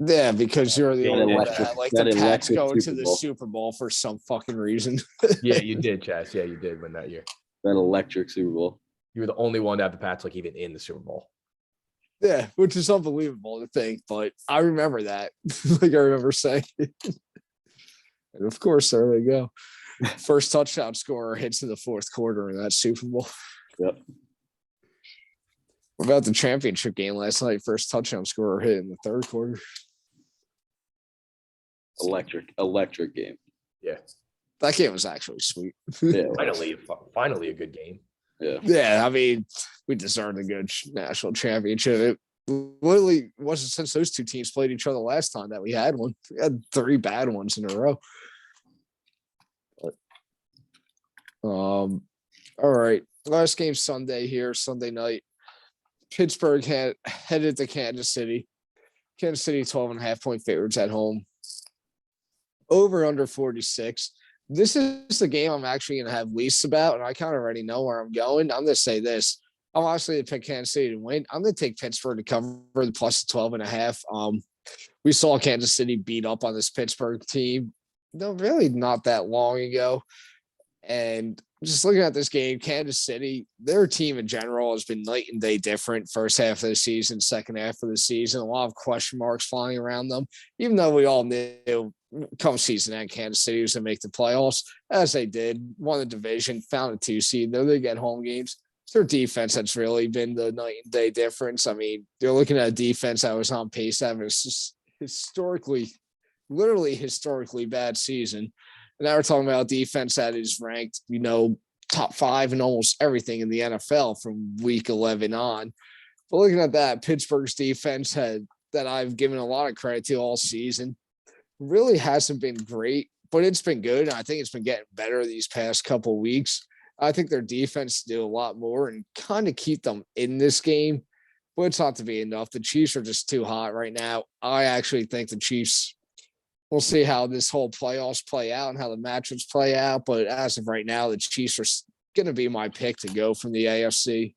Yeah, because you're the only one that the Pats going to the Super Bowl for some fucking reason. Yeah, you did, Chaz. Yeah, you did win that year. That electric Super Bowl. You were the only one to have the Pats even in the Super Bowl. Yeah, which is unbelievable to think, but I remember that. I remember saying it. And of course, there they go. First touchdown scorer hits in the fourth quarter in that Super Bowl. Yep. What about the championship game last night? First touchdown scorer hit in the third quarter. Electric game. Yeah. That game was actually sweet. Yeah, finally a good game. Yeah. Yeah, we deserved a good national championship. It literally wasn't since those two teams played each other last time that we had one. We had 3 bad ones in a row. But, all right. Last game Sunday night. Pittsburgh headed to Kansas City. Kansas City 12.5-point favorites at home. Over under 46. This is the game I'm actually going to have least about, and I kind of already know where I'm going. I'm going to say this. I'm honestly going to pick Kansas City to win. I'm going to take Pittsburgh to cover the plus 12.5. We saw Kansas City beat up on this Pittsburgh team. No, really not that long ago. And just looking at this game, Kansas City, their team in general has been night and day different. First half of the season, second half of the season, a lot of question marks flying around them. Even though we all knew come season end, Kansas City was going to make the playoffs, as they did, won the division, found a 2 seed. Though they get home games, it's their defense that's really been the night and day difference. They're looking at a defense that was on pace to have literally historically bad season. And now we're talking about defense that is ranked, top 5 in almost everything in the NFL from week 11 on. But looking at that, Pittsburgh's defense that I've given a lot of credit to all season really hasn't been great, but it's been good. I think it's been getting better these past couple of weeks. I think their defense do a lot more and kind of keep them in this game, but it's not to be enough. The Chiefs are just too hot right now. I actually think the Chiefs, we'll see how this whole playoffs play out and how the matchups play out. But as of right now, the Chiefs are going to be my pick to go from the AFC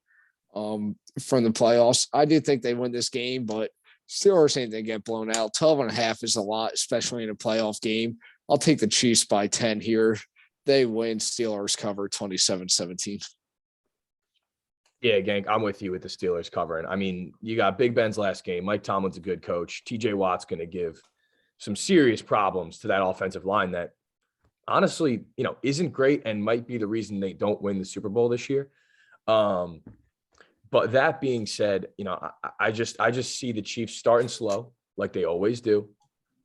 from the playoffs. I do think they win this game, but Steelers ain't going to get blown out. 12.5 is a lot, especially in a playoff game. I'll take the Chiefs by 10 here. They win. Steelers cover 27-17. Yeah, Gank, I'm with you with the Steelers covering. I mean, you got Big Ben's last game. Mike Tomlin's a good coach. TJ Watt's going to give some serious problems to that offensive line that honestly, isn't great and might be the reason they don't win the Super Bowl this year. But that being said, I just see the Chiefs starting slow like they always do,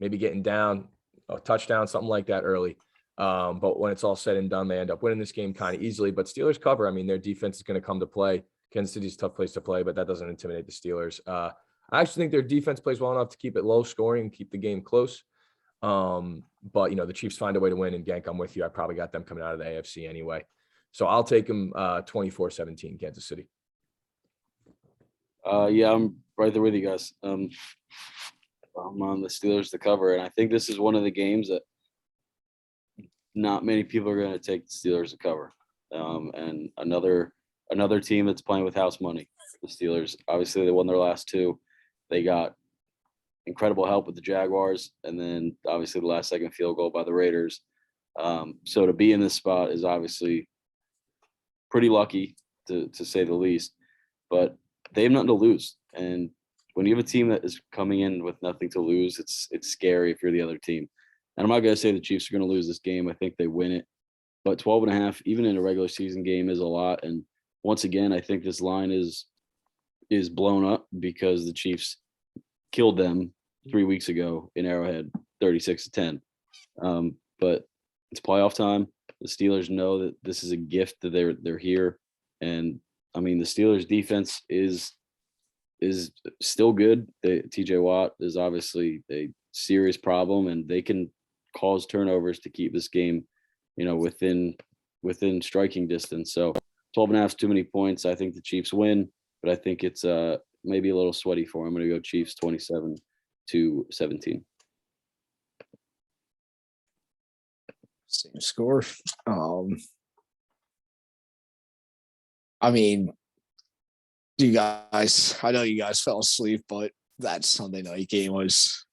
maybe getting down a touchdown, something like that early. But when it's all said and done, they end up winning this game kind of easily. But Steelers cover. I mean, their defense is going to come to play. Kansas City's a tough place to play, but that doesn't intimidate the Steelers. I actually think their defense plays well enough to keep it low scoring and keep the game close. But the Chiefs find a way to win. And Gank, I'm with you. I probably got them coming out of the AFC anyway. So I'll take them 24-17, Kansas City. Yeah, I'm right there with you guys. I'm on the Steelers to cover, and I think this is one of the games that not many people are going to take the Steelers to cover. And another team that's playing with house money, the Steelers. Obviously, they won their last 2. They got incredible help with the Jaguars, and then obviously the last second field goal by the Raiders. So to be in this spot is obviously pretty lucky, to say the least. But they have nothing to lose, and when you have a team that is coming in with nothing to lose, it's scary if you're the other team. And I'm not going to say the Chiefs are going to lose this game. I think they win it, but 12.5, even in a regular season game, is a lot. And once again, I think this line is blown up because the Chiefs killed them 3 weeks ago in Arrowhead, 36-10. But it's playoff time. The Steelers know that this is a gift that they're here, and I mean, the Steelers defense is still good. TJ Watt is obviously a serious problem, and they can cause turnovers to keep this game, within striking distance. So 12.5 is too many points. I think the Chiefs win, but I think it's maybe a little sweaty for them. I'm going to go Chiefs 27-17. Same score. I mean, I know you guys fell asleep, but that Sunday night game was,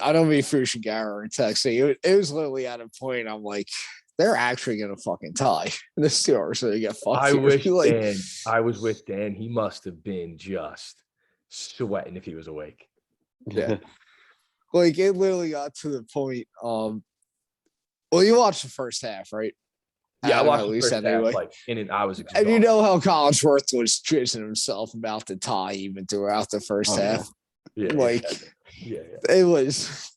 I don't mean Fushigara or texting. It was literally at a point I'm like, they're actually going to fucking tie. And the Steelers are going to get fucked. I was with Dan. He must have been just sweating if he was awake. Yeah. It literally got to the point. Well, you watched the first half, right? Yeah, I watched at least anyway. I was exhausted. And how Collinsworth was jizzing himself about the tie even throughout the first half. Yeah, It was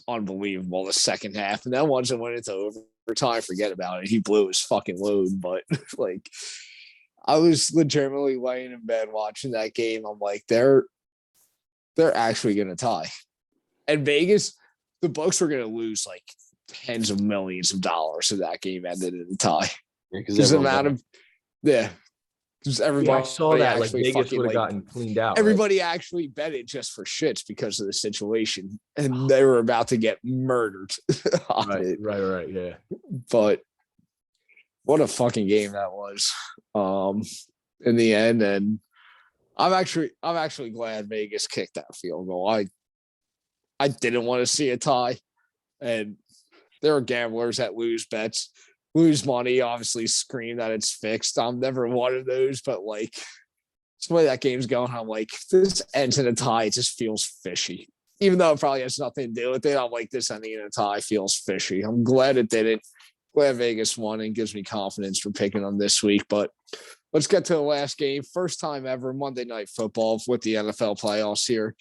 unbelievable the second half. And then once it went into overtime, forget about it. He blew his fucking load. But I was legitimately laying in bed watching that game. I'm like, they're actually gonna tie. And Vegas, the Bucs were gonna lose tens of millions of dollars if that game ended in a tie. Because everybody. I saw that Vegas would have gotten cleaned out. Everybody actually bet it just for shits because of the situation, and they were about to get murdered. Right. Yeah. But what a fucking game that was. In the end, and I'm actually glad Vegas kicked that field goal. I didn't want to see a tie, and there are gamblers that lose bets, lose money, obviously scream that it's fixed. I'm never one of those, but the way that game's going, I'm like, this ends in a tie. It just feels fishy. Even though it probably has nothing to do with it, I'm like, this ending in a tie feels fishy. I'm glad it didn't. Glad Vegas won and gives me confidence for picking them this week. But let's get to the last game. First time ever Monday Night Football with the NFL playoffs here.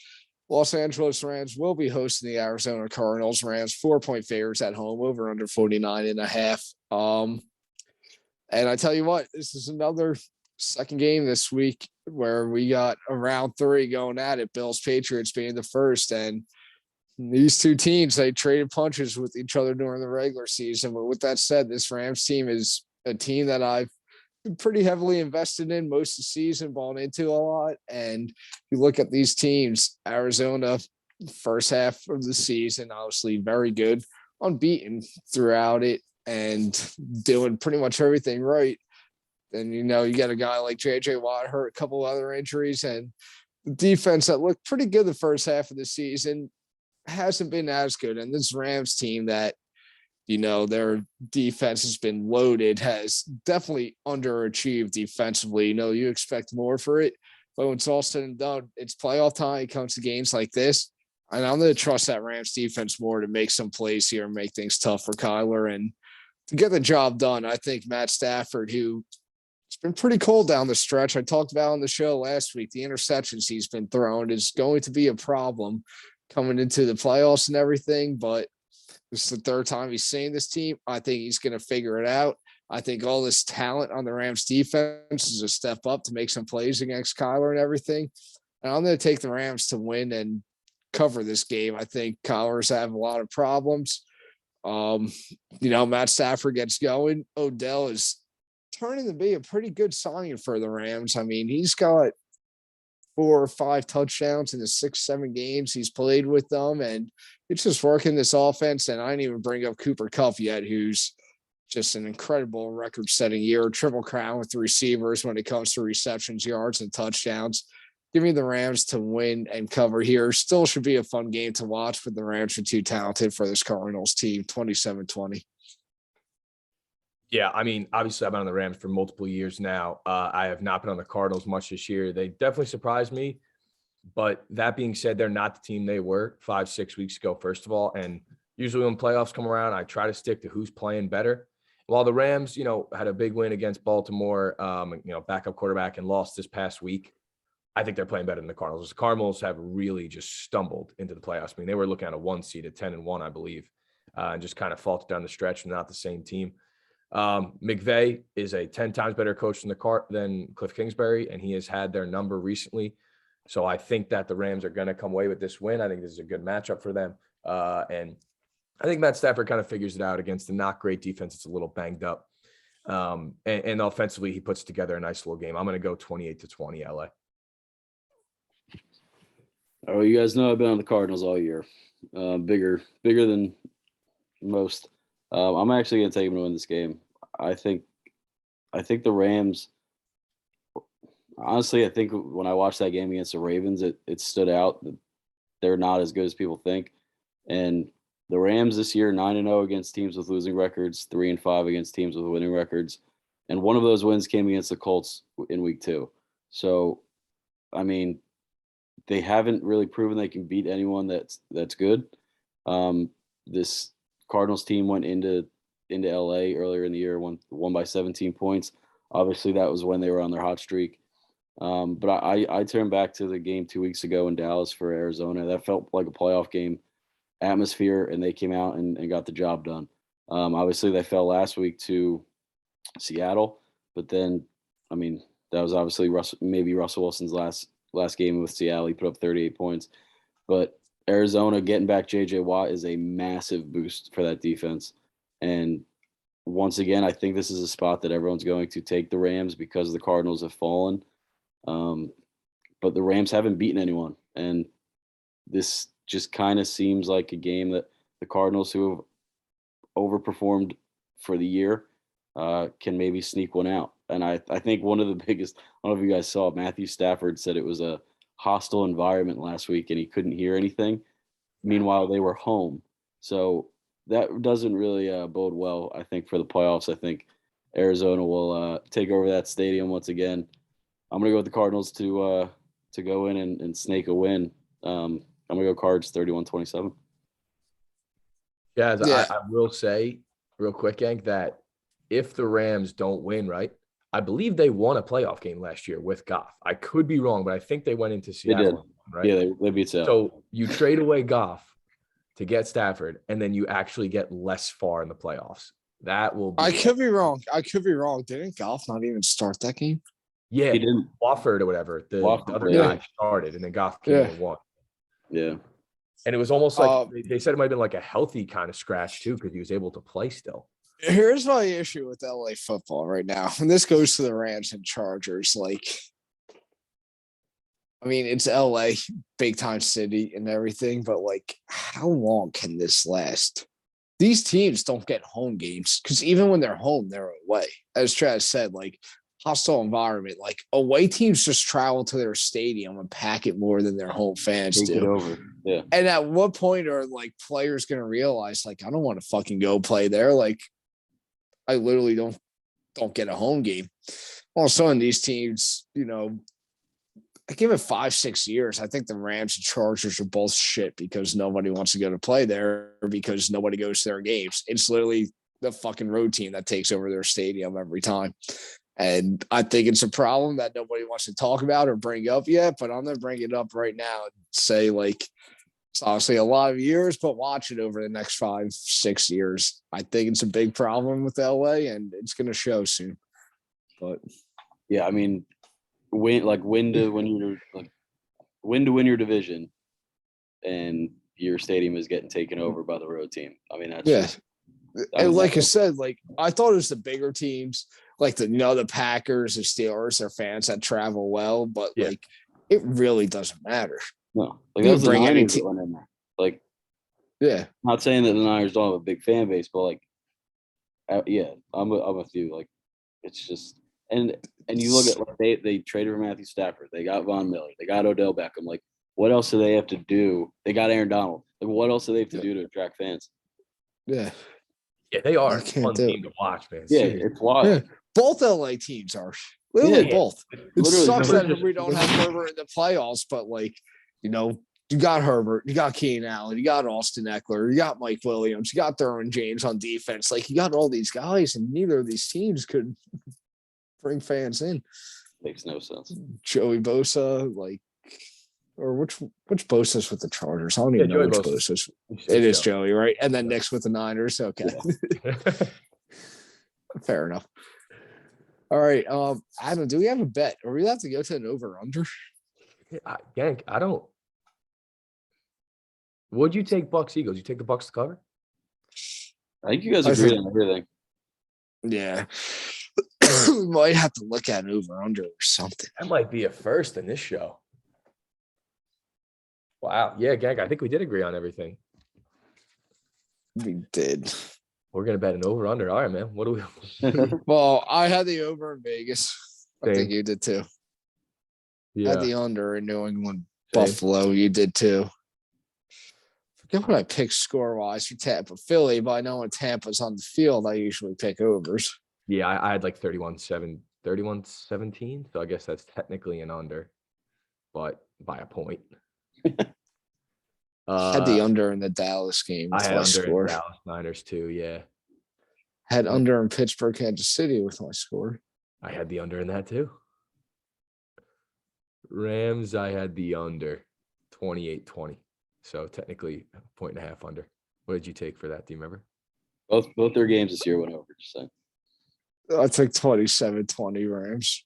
Los Angeles Rams will be hosting the Arizona Cardinals. Rams 4-point favorites at home, over under 49.5. And I tell you what, this is another second game this week where we got a round 3 going at it. Bills Patriots being the first, and these two teams, they traded punches with each other during the regular season. But with that said, this Rams team is a team that I've been pretty heavily invested in most of the season, bought into a lot. And you look at these teams, Arizona, first half of the season, obviously very good, unbeaten throughout it and doing pretty much everything right. And, you got a guy like JJ Watt hurt, a couple other injuries, and the defense that looked pretty good the first half of the season hasn't been as good. And this Rams team that, their defense has been loaded, has definitely underachieved defensively. You expect more for it, but when it's all said and done, it's playoff time. It comes to games like this. And I'm going to trust that Rams defense more to make some plays here and make things tough for Kyler and to get the job done. I think Matt Stafford, who it's been pretty cold down the stretch. I talked about on the show last week, the interceptions he's been throwing is going to be a problem coming into the playoffs and everything, but this is the third time he's seen this team. I think he's going to figure it out. I think all this talent on the Rams defense is a step up to make some plays against Kyler and everything. And I'm going to take the Rams to win and cover this game. I think Kyler's have a lot of problems. Matt Stafford gets going. Odell is turning to be a pretty good signing for the Rams. I mean, he's got 4 or 5 touchdowns in the 6-7 games he's played with them, and it's just working this offense. And I didn't even bring up Cooper Kupp yet, who's just an incredible record-setting year, triple crown with the receivers when it comes to receptions, yards, and touchdowns. Give me the Rams to win and cover here. Still should be a fun game to watch, but the Rams are too talented for this Cardinals team, 27-20. Yeah, I mean, obviously I've been on the Rams for multiple years now. I have not been on the Cardinals much this year. They definitely surprised me. But that being said, they're not the team they were 5-6 weeks ago, first of all. And usually when playoffs come around, I try to stick to who's playing better. While the Rams, had a big win against Baltimore, backup quarterback, and lost this past week, I think they're playing better than the Cardinals. The Cardinals have really just stumbled into the playoffs. I mean, they were looking at a 1 seed at 10-1, I believe, and just kind of faltered down the stretch and not the same team. McVay is a 10 times better coach than Cliff Kingsbury, and he has had their number recently. So I think that the Rams are going to come away with this win. I think this is a good matchup for them. And I think Matt Stafford kind of figures it out against the not great defense. It's a little banged up. And offensively, he puts together a nice little game. I'm going to go 28-20 LA. Oh, you guys know I've been on the Cardinals all year. Bigger than most. I'm actually going to take them to win this game. I think the Rams. Honestly, I think when I watched that game against the Ravens, it stood out that they're not as good as people think. And the Rams this year, 9-0 against teams with losing records, 3-5 against teams with winning records. And one of those wins came against the Colts in week 2. So, I mean, they haven't really proven they can beat anyone that's good. This Cardinals team went into LA earlier in the year, won by 17 points. Obviously, that was when they were on their hot streak. But I turned back to the game 2 weeks ago in Dallas for Arizona. That felt like a playoff game atmosphere, and they came out and got the job done. Obviously, they fell last week to Seattle, but then, I mean, that was obviously Russell Wilson's last game with Seattle. He put up 38 points. But Arizona getting back J.J. Watt is a massive boost for that defense. And once again, I think this is a spot that everyone's going to take the Rams because the Cardinals have fallen. But the Rams haven't beaten anyone. And this just kind of seems like a game that the Cardinals, who have overperformed for the year, can maybe sneak one out. And I think one of the biggest, I don't know if you guys saw, Matthew Stafford said it was a hostile environment last week and he couldn't hear anything. Meanwhile, they were home. So that doesn't really bode well, I think, for the playoffs. I think Arizona will take over that stadium once again. I'm going to go with the Cardinals to go in and snake a win. I'm going to go Cards 31-27. Yeah, I will say real quick, Hank, that if the Rams don't win, right, I believe they won a playoff game last year with Goff. I could be wrong, but I think they went into Seattle and right? Yeah, they beat Seattle. So you trade away Goff to get Stafford, and then you actually get less far in the playoffs. That will be. I could be wrong. Didn't Goff not even start that game? Yeah, He didn't. Wofford or whatever. The Wofford other played. guy started, and then Goff came in and won. Yeah. And it was almost like they said it might have been like a healthy kind of scratch too, because he was able to play still. Here's my issue with LA football right now. And this goes to the Rams and Chargers. Like, I mean, it's LA, big time city and everything, but like, how long can this last? These teams don't get home games because even when they're home, they're away. As Travis said, like, hostile environment. Like, away teams just travel to their stadium and pack it more than their home fans Take it do. over. Yeah. And at what point are like players going to realize, like, I don't want to fucking go play there? Like, I literally don't get a home game. All of a sudden, these teams, you know, I give it 5-6 years. I think the Rams and Chargers are both shit because nobody wants to go to play there because nobody goes to their games. It's literally the fucking road team that takes over their stadium every time. And I think it's a problem that nobody wants to talk about or bring up yet, but I'm going to bring it up right now and say, like, it's obviously a lot of years, but watch it over the next 5-6 years. I think it's a big problem with LA, and it's going to show soon. But yeah, I mean, win to win your division, and your stadium is getting taken over by the road team. I mean, that's and like I said, like I thought it was the bigger teams, like the Packers, the Steelers, their fans that travel well, but like it really doesn't matter. No, like that's the Niners that went in there. Like, yeah, not saying that the Niners don't have a big fan base, but like, yeah, I'm with you. Like, it's just and you look at like they traded for Matthew Stafford, they got Von Miller, they got Odell Beckham. Like, what else do they have to do? They got Aaron Donald. Like, what else do they have to do to attract fans? Yeah, they are a fun team to watch, man. Yeah, it's wild. Yeah. Both LA teams are. Literally both. It sucks that we don't have Herbert in the playoffs, but like, you know, you got Herbert, you got Keenan Allen, you got Austin Eckler, you got Mike Williams, you got Derwin James on defense. Like, you got all these guys, and neither of these teams could bring fans in. Makes no sense. Joey Bosa, like, or which Bosa's with the Chargers? I don't even know which Bosa's. It is Joey, right? And then Nick's with the Niners. Okay. Yeah. Fair enough. All right. Adam, do we have a bet? Or we have to go to an over-under? Yank, I don't. Would you take Bucks Eagles? You take the Bucks to cover? I think you guys agree on everything. Yeah. We might have to look at an over-under or something. That might be a first in this show. Wow. Yeah, Gang, I think we did agree on everything. We did. We're going to bet an over-under. All right, man. What do we? Well, I had the over in Vegas. I think you did too. Yeah. I had the under in New England, Buffalo. You did too. Forget what I picked score-wise for Tampa, Philly, but I know when Tampa's on the field, I usually pick overs. Yeah, I had like 31-17. So I guess that's technically an under, but by a point. Had the under in the Dallas game. I had under in Dallas Niners too, yeah. Had under in Pittsburgh, Kansas City with my score. I had the under in that too. Rams, I had the under 28-20. So technically a 1.5 under. What did you take for that? Do you remember? Both their games this year went over. Just saying. I took 27-20 Rams.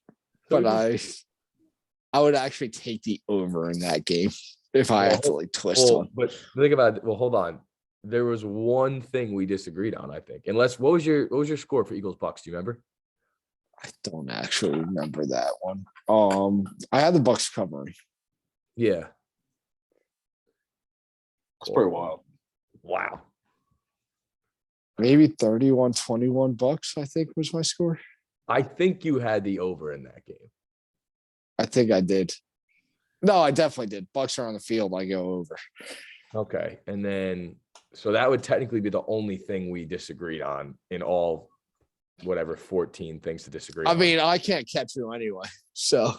But I would actually take the over in that game if I had to like twist one. But think about it. Well, hold on. There was one thing we disagreed on, I think. Unless what was your score for Eagles Bucks? Do you remember? I don't actually remember that one. I had the Bucks covering. Yeah. That's pretty wild. Wow. Maybe 31-21 Bucks, I think was my score. I think you had the over in that game. I think I did. No, I definitely did. Bucks are on the field. I go over. Okay. And then, so that would technically be the only thing we disagreed on in all, whatever, 14 things to disagree on. I mean, I can't catch you anyway. So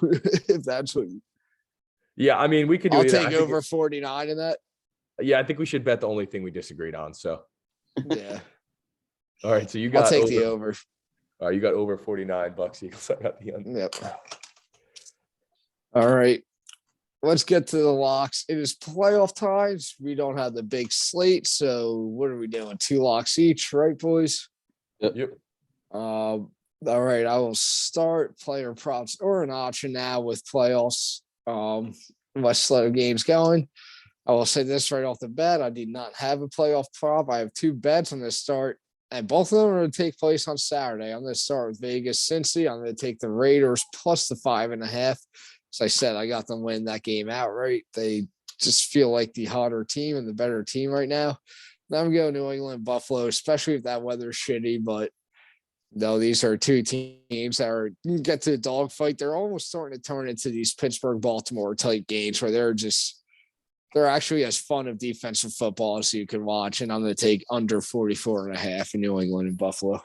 if that's what yeah, I mean, we could do I'll take over 49 in that. Yeah, I think we should bet the only thing we disagreed on. So yeah. All right. So you got I'll take the over. All right, you got over 49 Bucks Eagles. I got the under. Yep. All right. let's get to the locks. It is playoff times. We don't have the big slate, so what are we doing? 2 locks each, right, boys? Yep. All right, I will start player props or an option now with playoffs. My slate of games going. I will say this right off the bat. I did not have a playoff prop. I have 2 bets. I'm going to start, and both of them are going to take place on Saturday. I'm going to start with Vegas Cincy. I'm going to take the Raiders plus the 5.5. As I said, I got them winning that game outright. They just feel like the hotter team and the better team right now. Now I'm going New England, Buffalo, especially if that weather's shitty. But no, these are 2 teams that are get to the dogfight. They're almost starting to turn into these Pittsburgh, Baltimore type games where they're actually as fun of defensive football as you can watch. And I'm going to take under 44.5 in New England and Buffalo.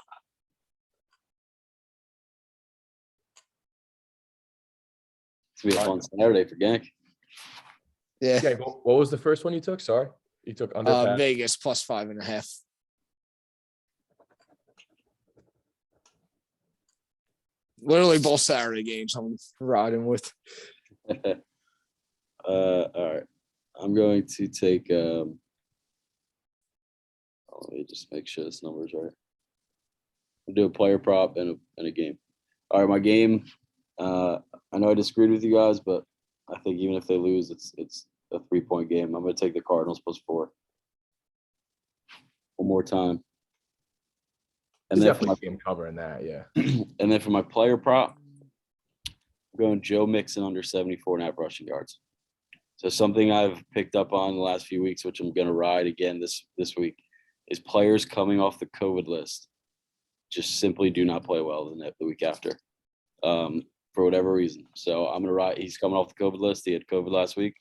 It's gonna be a fun Saturday for Gank. Yeah. Okay, what was the first one you took? Sorry, you took under pass. Vegas plus 5.5. Literally both Saturday games I'm riding with. All right. I'm going to take let me just make sure this number is right. I'll do a player prop and a game. All right, my game. I know I disagreed with you guys, but I think even if they lose, it's a 3-point game. I'm going to take the Cardinals plus 4. One more time. And then for my game covering that, yeah. and then for my player prop, I'm going Joe Mixon under 74.5 rushing yards. So something I've picked up on the last few weeks, which I'm going to ride again this week, is players coming off the COVID list just simply do not play well the week after, for whatever reason. So I'm going to ride. He's coming off the COVID list. He had COVID last week,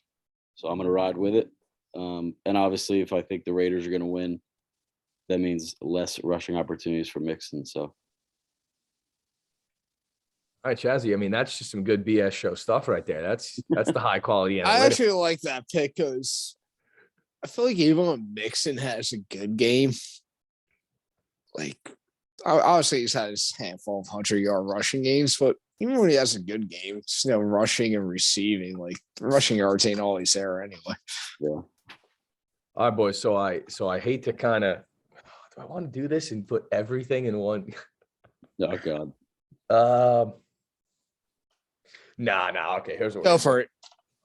so I'm going to ride with it. And obviously, if I think the Raiders are going to win, that means less rushing opportunities for Mixon. So. All right, Chazzy. I mean, that's just some good BS show stuff right there. That's the high quality. I actually like that pick because I feel like even when Mixon has a good game, like obviously he's had his handful of 100-yard rushing games, but even when he has a good game, it's rushing and receiving. Like rushing yards ain't always there anyway. Yeah. All right, boys. So I hate to kind of. Do I want to do this and put everything in one? Oh God. Nah. Okay, here's what. Go for it.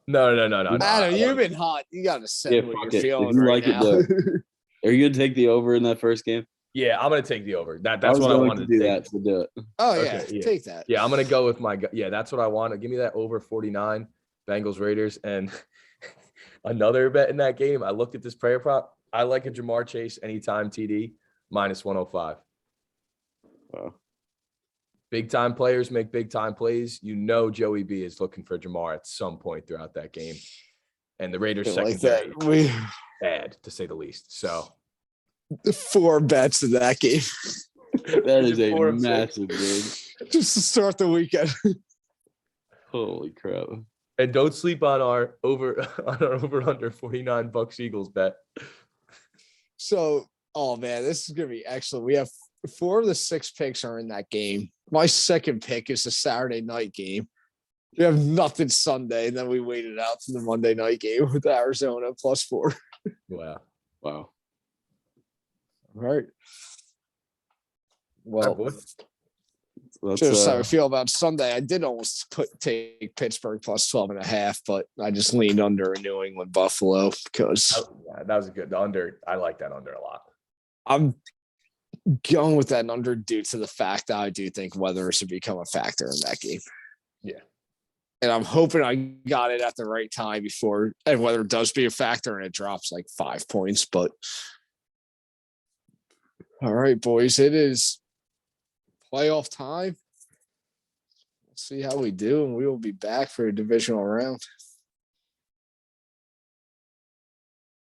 No. Adam, you've been hot. You got to say what you're feeling right now. Are you gonna take the over in that first game? Yeah, I'm gonna take the over. That's what I wanted to do. Take. To do it. Oh Okay, yeah, take that. Yeah, I'm gonna go with my. Yeah, that's what I want. Give me that over 49, Bengals Raiders, and another bet in that game. I looked at this prayer prop. I like a Jamar Chase anytime TD minus 105. Wow. Big time players make big time plays. Joey B is looking for Jamar at some point throughout that game, and the Raiders secondary like bad to say the least. So 4 bets in that game. That is a massive game. Just to start the weekend. Holy crap. And don't sleep on our over under 49 Bucks Eagles bet. So, oh man, this is gonna be excellent. We have 4 of the 6 picks are in that game. My second pick is a Saturday night game. We have nothing Sunday, and then we waited out to the Monday night game with Arizona plus 4. Wow. Wow. All right. Well, That's how I feel about Sunday. I did almost take Pittsburgh plus 12.5, but I just leaned under in New England Buffalo because that was a good under. I like that under a lot. I'm going with that under due to the fact that I do think weather should become a factor in that game. Yeah. And I'm hoping I got it at the right time before, and weather does be a factor and it drops like 5 points. But all right, boys, it is playoff time. Let's see how we do, and we will be back for a divisional round.